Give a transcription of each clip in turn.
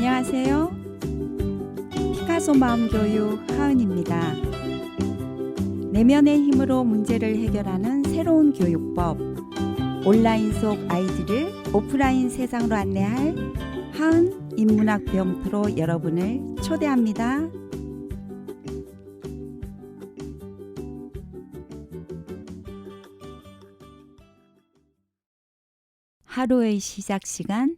안녕하세요. 피카소 마음교육 하은입니다. 내면의 힘으로 문제를 해결하는 새로운 교육법, 온라인 속 아이들을 오프라인 세상으로 안내할 하은 인문학 병프로 여러분을 초대합니다. 하루의 시작 시간,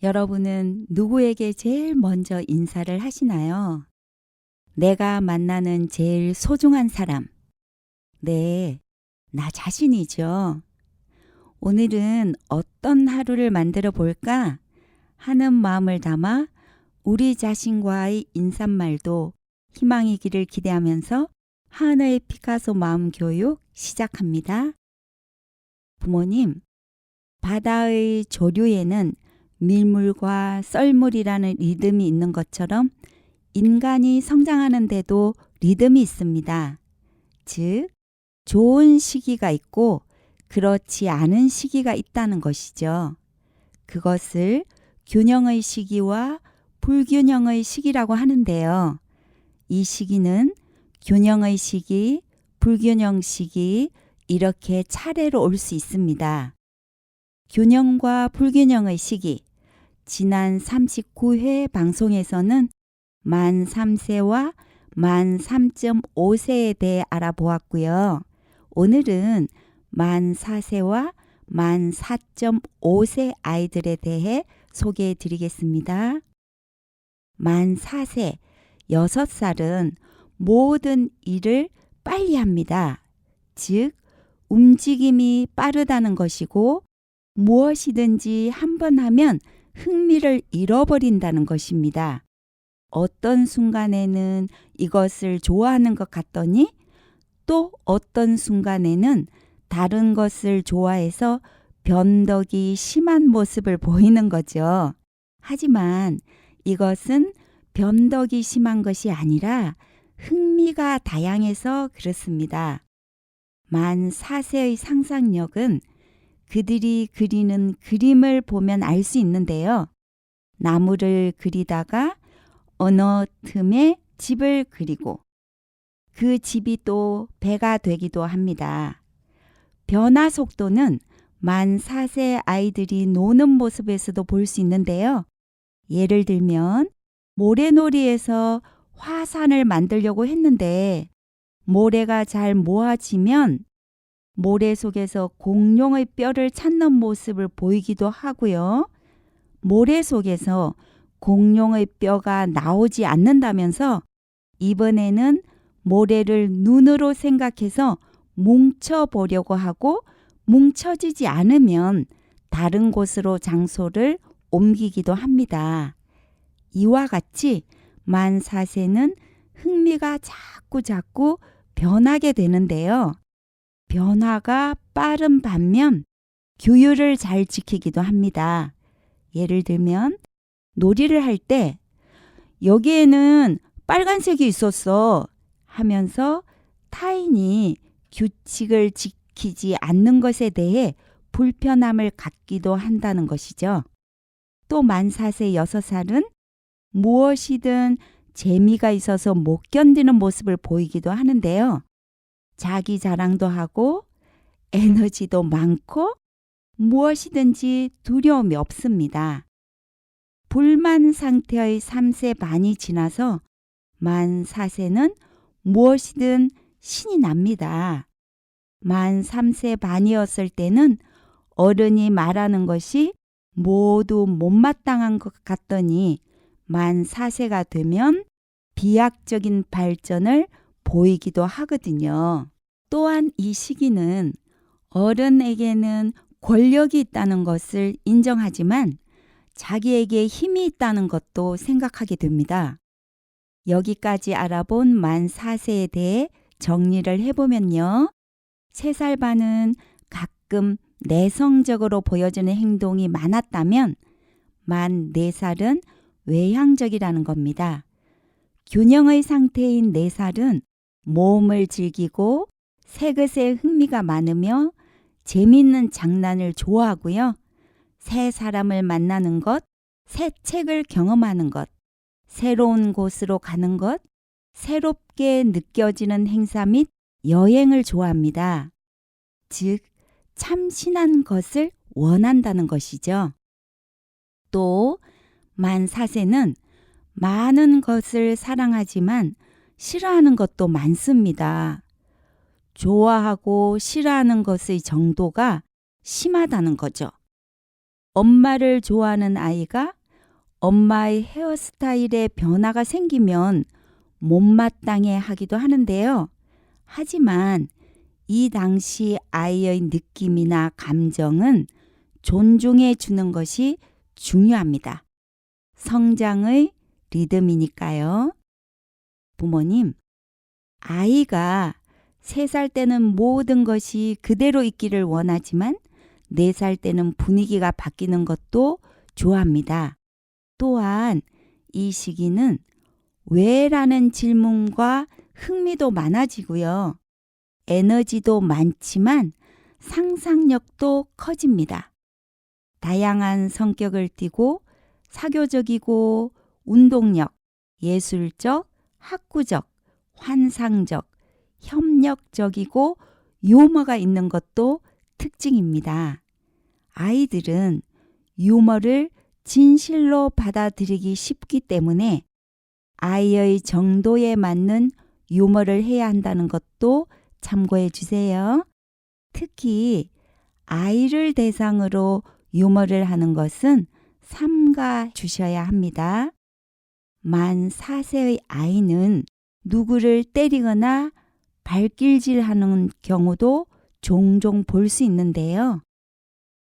여러분은 누구에게 제일 먼저 인사를 하시나요? 내가 만나는 제일 소중한 사람. 네, 나 자신이죠. 오늘은 어떤 하루를 만들어 볼까 하는 마음을 담아 우리 자신과의 인사말도 희망이기를 기대하면서 하은의 피카소 마음 교육 시작합니다. 부모님, 바다의 조류에는 밀물과 썰물이라는 리듬이 있는 것처럼 인간이 성장하는 데도 리듬이 있습니다. 즉, 좋은 시기가 있고 그렇지 않은 시기가 있다는 것이죠. 그것을 균형의 시기와 불균형의 시기라고 하는데요. 이 시기는 균형의 시기, 불균형 시기 이렇게 차례로 올 수 있습니다. 균형과 불균형의 시기, 지난 39회 방송에서는 만 3세와 만 3.5세에 대해 알아보았고요. 오늘은 만 4세와 만 4.5세 아이들에 대해 소개해 드리겠습니다. 만 4세, 6살은 모든 일을 빨리 합니다. 즉, 움직임이 빠르다는 것이고 무엇이든지 한 번 하면 흥미를 잃어버린다는 것입니다. 어떤 순간에는 이것을 좋아하는 것 같더니 또 어떤 순간에는 다른 것을 좋아해서 변덕이 심한 모습을 보이는 거죠. 하지만 이것은 변덕이 심한 것이 아니라 흥미가 다양해서 그렇습니다. 만 4세의 상상력은 그들이 그리는 그림을 보면 알 수 있는데요. 나무를 그리다가 어느 틈에 집을 그리고 그 집이 또 배가 되기도 합니다. 변화 속도는 만 4세 아이들이 노는 모습에서도 볼 수 있는데요. 예를 들면 모래놀이에서 화산을 만들려고 했는데 모래가 잘 모아지면 모래 속에서 공룡의 뼈를 찾는 모습을 보이기도 하고요. 모래 속에서 공룡의 뼈가 나오지 않는다면서 이번에는 모래를 눈으로 생각해서 뭉쳐보려고 하고 뭉쳐지지 않으면 다른 곳으로 장소를 옮기기도 합니다. 이와 같이 만 4세는 흥미가 자꾸 변하게 되는데요. 변화가 빠른 반면 규율을 잘 지키기도 합니다. 예를 들면 놀이를 할 때 여기에는 빨간색이 있었어 하면서 타인이 규칙을 지키지 않는 것에 대해 불편함을 갖기도 한다는 것이죠. 또 만 4세 6살은 무엇이든 재미가 있어서 못 견디는 모습을 보이기도 하는데요. 자기 자랑도 하고 에너지도 많고 무엇이든지 두려움이 없습니다. 불만 상태의 3세 반이 지나서 만 4세는 무엇이든 신이 납니다. 만 3세 반이었을 때는 어른이 말하는 것이 모두 못마땅한 것 같더니 만 4세가 되면 비약적인 발전을 보이기도 하거든요. 또한 이 시기는 어른에게는 권력이 있다는 것을 인정하지만 자기에게 힘이 있다는 것도 생각하게 됩니다. 여기까지 알아본 만 4세에 대해 정리를 해보면요. 3살 반은 가끔 내성적으로 보여지는 행동이 많았다면 만 4살은 외향적이라는 겁니다. 균형의 상태인 4살은 모험을 즐기고 새 것에 흥미가 많으며 재미있는 장난을 좋아하고요. 새 사람을 만나는 것, 새 책을 경험하는 것, 새로운 곳으로 가는 것, 새롭게 느껴지는 행사 및 여행을 좋아합니다. 즉, 참신한 것을 원한다는 것이죠. 또 만 4세는 많은 것을 사랑하지만 싫어하는 것도 많습니다. 좋아하고 싫어하는 것의 정도가 심하다는 거죠. 엄마를 좋아하는 아이가 엄마의 헤어스타일에 변화가 생기면 못마땅해 하기도 하는데요. 하지만 이 당시 아이의 느낌이나 감정은 존중해 주는 것이 중요합니다. 성장의 리듬이니까요. 부모님, 아이가 3살 때는 모든 것이 그대로 있기를 원하지만 4살 때는 분위기가 바뀌는 것도 좋아합니다. 또한 이 시기는 왜라는 질문과 흥미도 많아지고요. 에너지도 많지만 상상력도 커집니다. 다양한 성격을 띠고 사교적이고 운동력, 예술적, 학구적, 환상적, 협력적이고 유머가 있는 것도 특징입니다. 아이들은 유머를 진실로 받아들이기 쉽기 때문에 아이의 정도에 맞는 유머를 해야 한다는 것도 참고해 주세요. 특히 아이를 대상으로 유머를 하는 것은 삼가 주셔야 합니다. 만 4세의 아이는 누구를 때리거나 발길질하는 경우도 종종 볼 수 있는데요.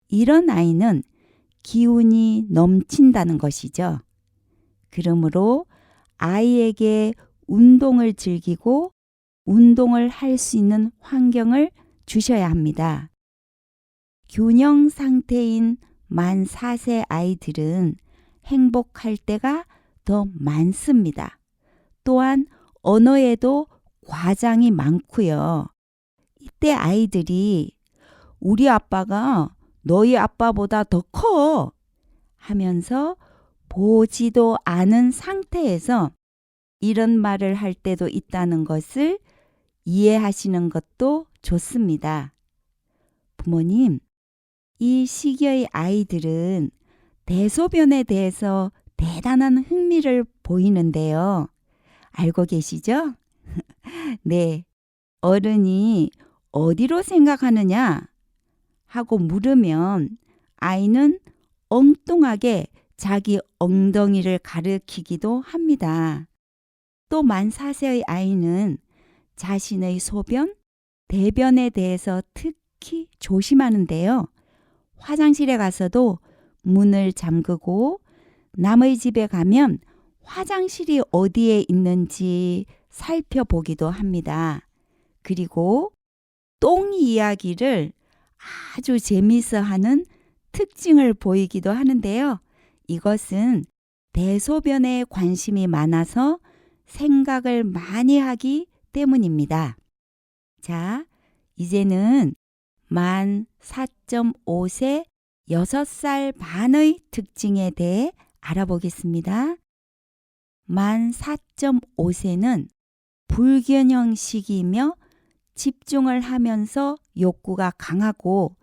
이런 아이는 기운이 넘친다는 것이죠. 그러므로 아이에게 운동을 즐기고 운동을 할 수 있는 환경을 주셔야 합니다. 균형 상태인 만 4세 아이들은 행복할 때가 더 많습니다. 또한 언어에도 과장이 많고요. 이때 아이들이 우리 아빠가 너희 아빠보다 더 커 하면서 보지도 않은 상태에서 이런 말을 할 때도 있다는 것을 이해하시는 것도 좋습니다. 부모님, 이 시기의 아이들은 대소변에 대해서 대단한 흥미를 보이는데요. 알고 계시죠? 네, 어른이 어디로 생각하느냐 하고 물으면 아이는 엉뚱하게 자기 엉덩이를 가리키기도 합니다. 또 만 4세의 아이는 자신의 소변, 대변에 대해서 특히 조심하는데요. 화장실에 가서도 문을 잠그고 남의 집에 가면 화장실이 어디에 있는지 살펴보기도 합니다. 그리고 똥 이야기를 아주 재미있어 하는 특징을 보이기도 하는데요. 이것은 대소변에 관심이 많아서 생각을 많이 하기 때문입니다. 자, 이제는 만 4.5세 6살 반의 특징에 대해 알아보겠습니다. 만 4.5세는 불균형 시기이며 집중을 하면서 욕구가 강하고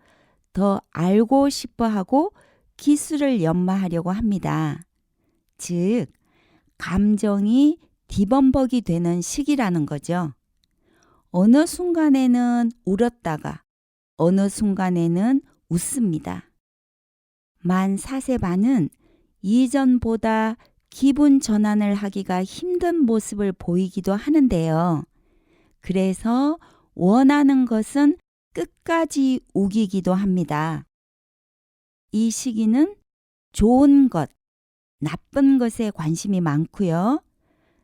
더 알고 싶어 하고 기술을 연마하려고 합니다. 즉, 감정이 뒤범벅이 되는 시기라는 거죠. 어느 순간에는 울었다가 어느 순간에는 웃습니다. 만 4세 반은 이전보다 기분 전환을 하기가 힘든 모습을 보이기도 하는데요. 그래서 원하는 것은 끝까지 우기기도 합니다. 이 시기는 좋은 것, 나쁜 것에 관심이 많고요.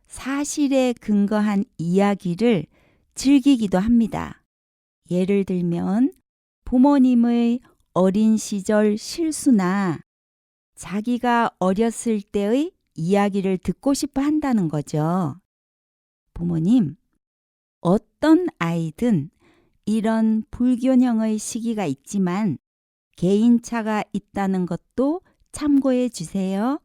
사실에 근거한 이야기를 즐기기도 합니다. 예를 들면 부모님의 어린 시절 실수나 자기가 어렸을 때의 이야기를 듣고 싶어 한다는 거죠. 부모님, 어떤 아이든 이런 불균형의 시기가 있지만 개인차가 있다는 것도 참고해 주세요.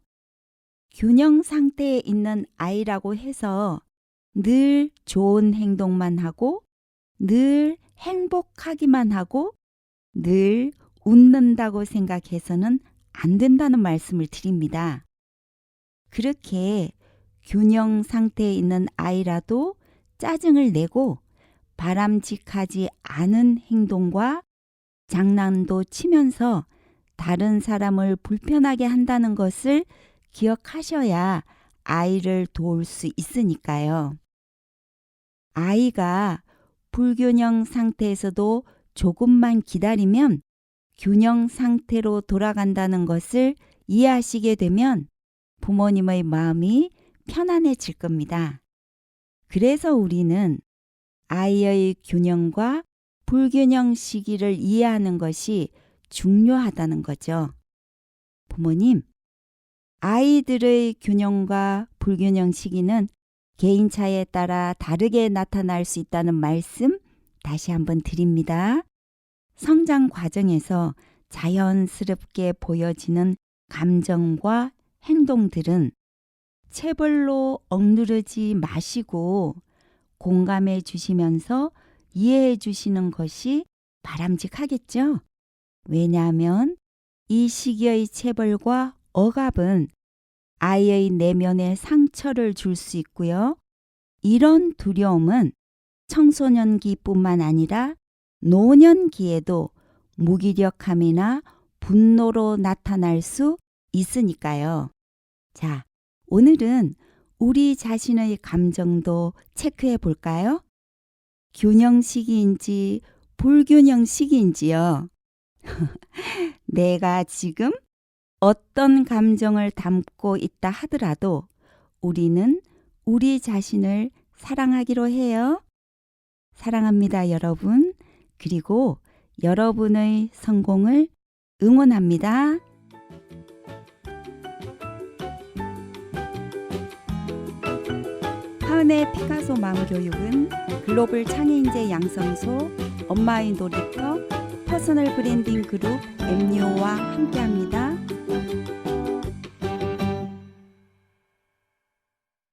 균형 상태에 있는 아이라고 해서 늘 좋은 행동만 하고 늘 행복하기만 하고 늘 웃는다고 생각해서는 안 된다는 말씀을 드립니다. 그렇게 균형 상태에 있는 아이라도 짜증을 내고 바람직하지 않은 행동과 장난도 치면서 다른 사람을 불편하게 한다는 것을 기억하셔야 아이를 도울 수 있으니까요. 아이가 불균형 상태에서도 조금만 기다리면 균형 상태로 돌아간다는 것을 이해하시게 되면 부모님의 마음이 편안해질 겁니다. 그래서 우리는 아이의 균형과 불균형 시기를 이해하는 것이 중요하다는 거죠. 부모님, 아이들의 균형과 불균형 시기는 개인차에 따라 다르게 나타날 수 있다는 말씀 다시 한번 드립니다. 성장 과정에서 자연스럽게 보여지는 감정과 행동들은 체벌로 억누르지 마시고 공감해 주시면서 이해해 주시는 것이 바람직하겠죠? 왜냐하면 이 시기의 체벌과 억압은 아이의 내면에 상처를 줄 수 있고요. 이런 두려움은 청소년기뿐만 아니라 노년기에도 무기력함이나 분노로 나타날 수 있으니까요. 자, 오늘은 우리 자신의 감정도 체크해 볼까요? 균형 시기인지 불균형 시기인지요. 내가 지금 어떤 감정을 담고 있다 하더라도 우리는 우리 자신을 사랑하기로 해요. 사랑합니다, 여러분. 그리고 여러분의 성공을 응원합니다. 하은의 피카소 마음교육은 글로벌 창의인재 양성소, 엄마의 놀이터, 퍼스널 브랜딩 그룹 MU와 함께합니다.